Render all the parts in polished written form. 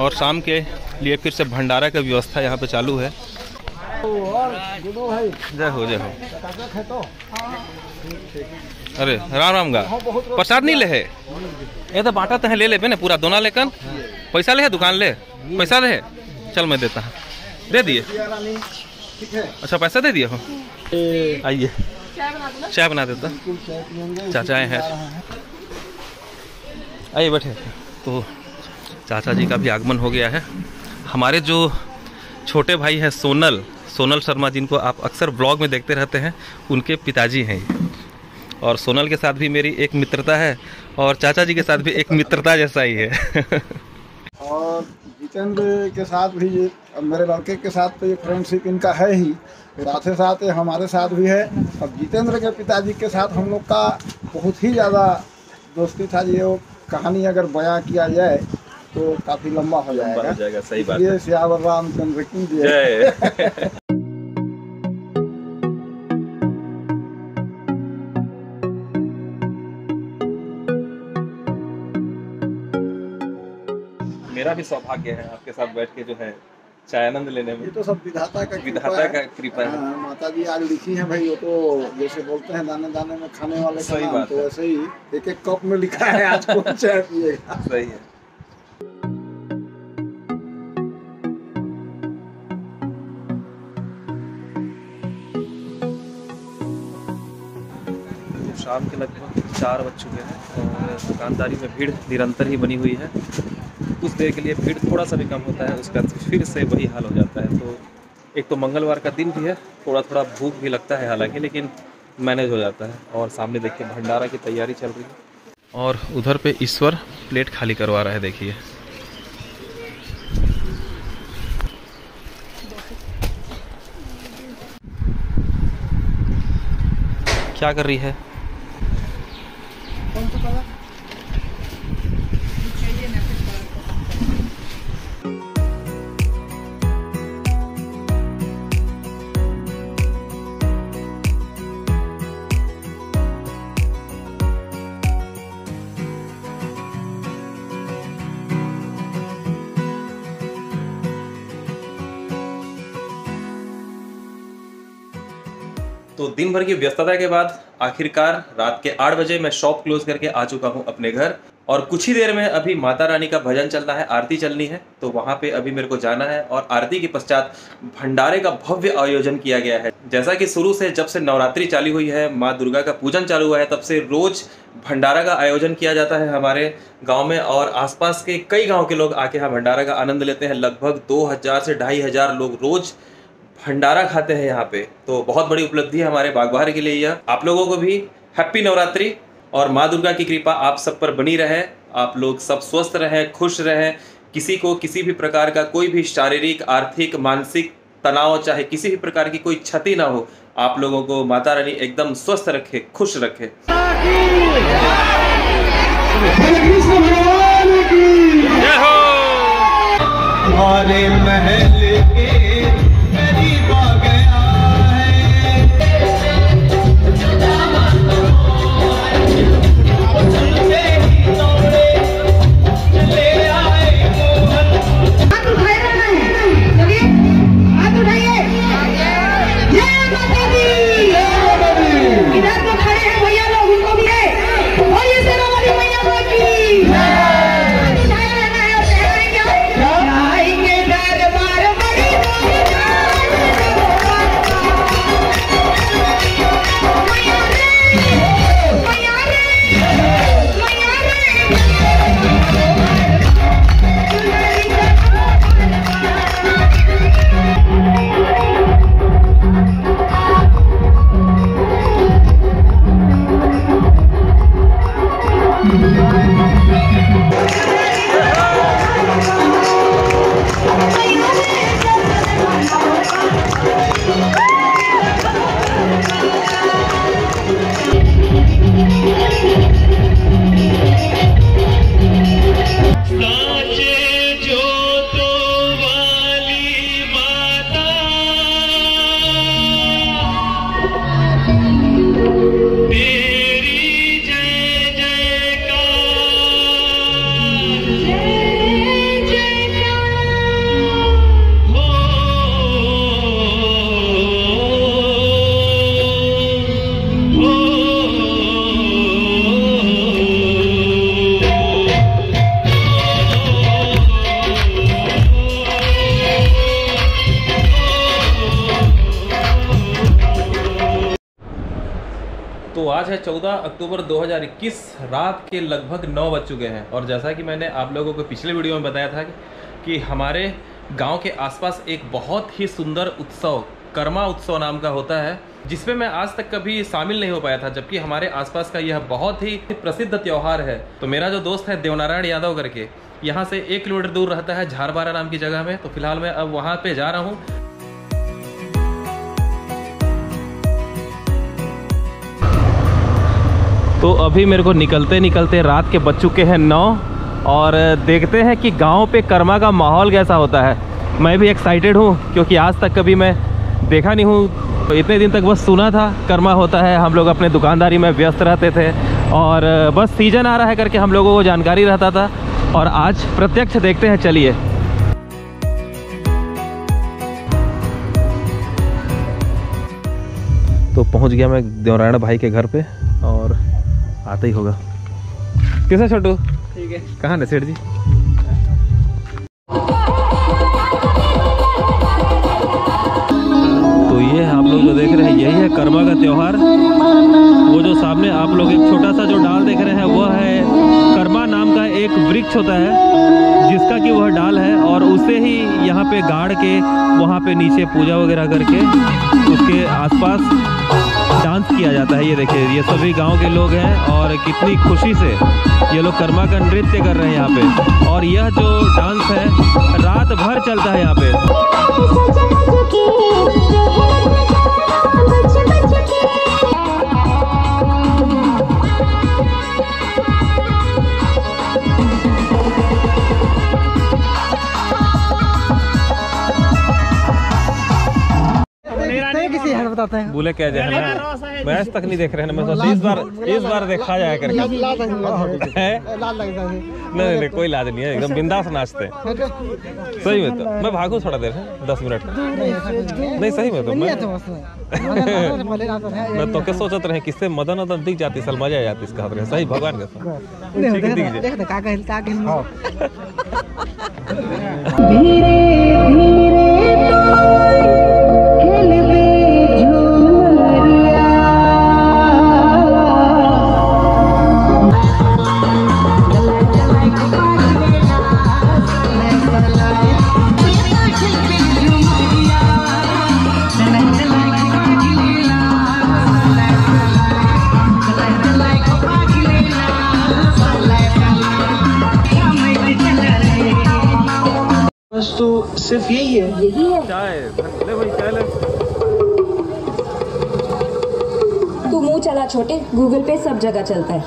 और शाम के लिए फिर से भंडारा का व्यवस्था यहाँ पे चालू है। जय हो जय हो। अरे राम राम गा प्रसाद नहीं ले है ये तो बांटा तो है, ले ले ना पूरा दोना लेकर। पैसा ले है दुकान ले, पैसा ले है, चल मैं देता हूँ। दे दिए? अच्छा पैसा दे दिए हो। आइए चाय बना देता। चाचा आए हैं, आइए बैठे। तो चाचा जी का भी आगमन हो गया है। हमारे जो छोटे भाई हैं सोनल शर्मा, जिनको आप अक्सर ब्लॉग में देखते रहते हैं, उनके पिताजी हैं ये। और सोनल के साथ भी मेरी एक मित्रता है और चाचा जी के साथ भी एक मित्रता जैसा ही है। और जितेंद्र के साथ भी मेरे लड़के के साथ तो ये फ्रेंडशिप इनका है ही, साथ ही साथ हमारे साथ भी है। अब जितेंद्र के पिताजी के साथ हम लोग का बहुत ही ज़्यादा दोस्ती था। ये कहानी अगर बयां किया जाए तो काफ़ी लंबा हो जाएगा। सही बात है। सियावर रामचंद्र की जय। मेरा भी सौभाग्य है आपके साथ बैठ के जो है चाय आनंद लेने में। ये तो सब विधाता का कृपा है। माता जी आज लिखी है भाई, वो तो जैसे बोलते हैं दाने दाने में खाने वाले का नाम, तो वैसे ही एक एक कप में लिखा है आज कौन चाय पिएगा। सही है। शाम के लगभग 4 बज चुके हैं और दुकानदारी में भीड़ निरंतर ही बनी हुई है। कुछ देर के लिए भीड़ थोड़ा सा भी कम होता है, उसका फिर से वही हाल हो जाता है। तो एक तो मंगलवार का दिन भी है, थोड़ा थोड़ा भूख भी लगता है हालांकि, लेकिन मैनेज हो जाता है। और सामने देखिए भंडारा की तैयारी चल रही है और उधर पे ईश्वर प्लेट खाली करवा रहा है। देखिए क्या कर रही है। तो दिन भर की व्यस्तता के बाद आखिरकार रात के 8 बजे मैं शॉप क्लोज करके आ चुका हूं अपने घर। और कुछ ही देर में अभी माता रानी का भजन चलना है, आरती चलनी है, तो वहां पे अभी मेरे को जाना है। और आरती के पश्चात भंडारे का भव्य आयोजन किया गया है। जैसा कि शुरू से जब से नवरात्रि चालू हुई है, माँ दुर्गा का पूजन चालू हुआ है, तब से रोज भंडारा का आयोजन किया जाता है हमारे गाँव में। और आसपास के कई गाँव के लोग आके यहाँ भंडारा का आनंद लेते हैं। लगभग 2000 से 2500 लोग रोज भंडारा खाते हैं यहाँ पे। तो बहुत बड़ी उपलब्धि है हमारे बागबाहर के लिए यह। आप लोगों को भी हैप्पी नवरात्रि और माँ दुर्गा की कृपा आप सब पर बनी रहे। आप लोग सब स्वस्थ रहें, खुश रहें, किसी को किसी भी प्रकार का कोई भी शारीरिक, आर्थिक, मानसिक तनाव, चाहे किसी भी प्रकार की कोई क्षति ना हो। आप लोगों को माता रानी एकदम स्वस्थ रखे, खुश रखे। जय हो। हमारे महल के करीब आ गया है, ले आए मोहन। हाथ उठाए रहना है, चलिए हाथ उठाइए। जय माता दी। इधर तो खड़े हैं भैया लोग, उनको भी है। और ये सेना वाली मैया की हाथ उठाए रहना है। और कहना है क्या? है 14 अक्टूबर 2021, रात के लगभग 9 बज चुके हैं। और जैसा कि मैंने आप लोगों को पिछले वीडियो में बताया था कि हमारे गांव के आसपास एक बहुत ही सुंदर उत्सव कर्मा उत्सव नाम का होता है, जिसमें मैं आज तक कभी शामिल नहीं हो पाया था, जबकि हमारे आसपास का यह बहुत ही प्रसिद्ध त्यौहार है। तो मेरा जो दोस्त है देवनारायण यादव करके, यहाँ से 1 किलोमीटर दूर रहता है झारबारा नाम की जगह में। तो फिलहाल मैं अब वहाँ पे जा रहा हूँ। तो अभी मेरे को निकलते निकलते रात के बज चुके हैं 9 और देखते हैं कि गांव पे कर्मा का माहौल कैसा होता है। मैं भी एक्साइटेड हूँ क्योंकि आज तक कभी मैं देखा नहीं हूँ। तो इतने दिन तक बस सुना था कर्मा होता है, हम लोग अपने दुकानदारी में व्यस्त रहते थे और बस सीजन आ रहा है करके हम लोगों को जानकारी रहता था। और आज प्रत्यक्ष देखते हैं, चलिए। तो पहुँच गया मैं देवनारायण भाई के घर पे और आता ही होगा। कैसा छोटू? ठीक है। कहाँ है सेठ जी? तो ये आप लोग जो देख रहे हैं यही है कर्मा का त्योहार। वो जो सामने आप लोग एक छोटा सा जो डाल देख रहे हैं वो है कर्मा नाम का एक वृक्ष होता है, जिसका कि वह डाल है और उसे ही यहाँ पे गाड़ के वहाँ पे नीचे पूजा वगैरह करके उसके आसपास डांस किया जाता है। ये देखिए, ये सभी गांव के लोग हैं और कितनी खुशी से ये लोग कर्मा का नृत्य कर रहे हैं यहाँ पे। और यह जो डांस है रात भर चलता है यहाँ पे। बताते हैं बोले क्या जाए ना, मैच तक नहीं देख रहे हैं। मैं सोचा इस बार देखा जाए करके। नहीं नहीं कोई लाज नहीं है, एकदम बिंदास नाचते हैं सही में। तो मैं भागू थोड़ा देर है 10 मिनट नहीं सही में। तो मैं तो क्या सोचत रहे किससे मदन वदन दिख जाती सल मजा आ जाती इसका रहे सही भगवान के तो सिर्फ यही है चाय ले भाई चाय ले। तू मुंह चला छोटे, गूगल पे सब जगह चलता है।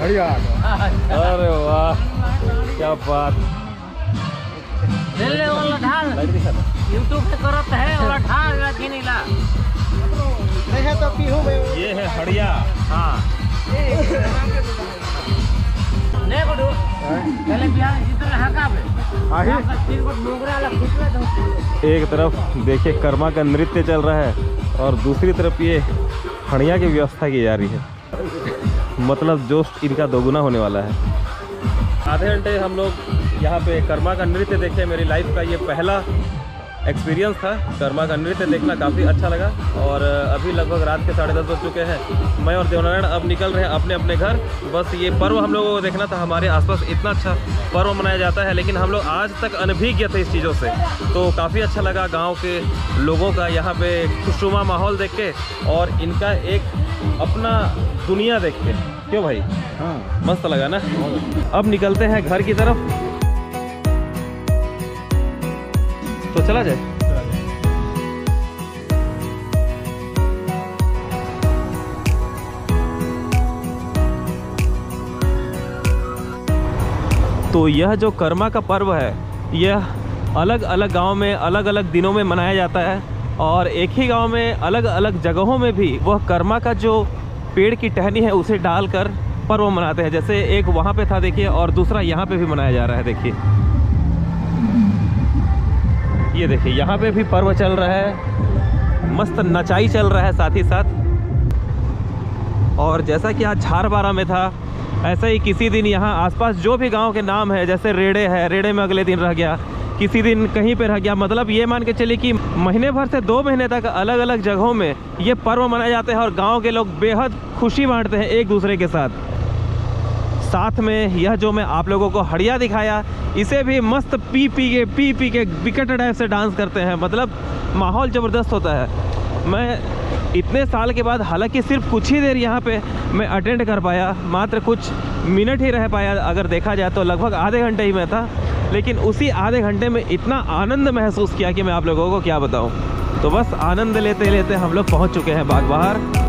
अरे वाह क्या बात। यूट्यूब पे करत है और ढाल रखी नीला नहीं है तो पीहू में ये है हड़िया। हाँ ले बड़ो पहले बिहार जितना हका पे एक तरफ देखिए कर्मा का नृत्य चल रहा है और दूसरी तरफ ये हड़िया की व्यवस्था की जा रही है। मतलब जोश इनका दोगुना होने वाला है। आधे घंटे हम लोग यहाँ पे कर्मा का नृत्य देखे। मेरी लाइफ का ये पहला एक्सपीरियंस था। कर्मा का नृत्य देखना काफ़ी अच्छा लगा। और अभी लगभग रात के 10:30 बज चुके हैं। मैं और देवनारायण अब निकल रहे हैं अपने अपने घर। बस ये पर्व हम लोगों को देखना था। हमारे आसपास इतना अच्छा पर्व मनाया जाता है, लेकिन हम लोग आज तक अनभिज्ञ थे इस चीज़ों से। तो काफ़ी अच्छा लगा गाँव के लोगों का यहाँ पे खुशनुमा माहौल देख के, और इनका एक अपना दुनिया देख के। क्यों भाई? हाँ, मस्त लगा ना। अब निकलते हैं घर की तरफ। तो चला जाए। तो यह जो कर्मा का पर्व है, यह अलग अलग गांव में अलग अलग दिनों में मनाया जाता है। और एक ही गांव में अलग अलग जगहों में भी वह कर्मा का जो पेड़ की टहनी है उसे डालकर पर्व मनाते हैं। जैसे एक वहाँ पे था देखिए, और दूसरा यहाँ पे भी मनाया जा रहा है। देखिए, ये देखिए यहाँ पे भी पर्व चल रहा है। मस्त नचाई चल रहा है साथ ही साथ। और जैसा कि आज झारबारा में था, ऐसा ही किसी दिन यहाँ आसपास जो भी गांव के नाम है, जैसे रेड़े है, रेड़े में अगले दिन रह गया, किसी दिन कहीं पे रह गया। मतलब ये मान के चलिए कि महीने भर से 2 महीने तक अलग अलग जगहों में ये पर्व मनाए जाते हैं। और गांव के लोग बेहद खुशी बांटते हैं एक दूसरे के साथ। साथ में यह जो मैं आप लोगों को हड़िया दिखाया, इसे भी मस्त पी पी के विकट टाइप से डांस करते हैं। मतलब माहौल ज़बरदस्त होता है। मैं इतने साल के बाद, हालांकि सिर्फ कुछ ही देर यहाँ पे मैं अटेंड कर पाया, मात्र कुछ मिनट ही रह पाया। अगर देखा जाए तो लगभग आधे घंटे ही मैं था, लेकिन उसी आधे घंटे में इतना आनंद महसूस किया कि मैं आप लोगों को क्या बताऊँ। तो बस आनंद लेते लेते हम लोग पहुँच चुके हैं बाग बहार।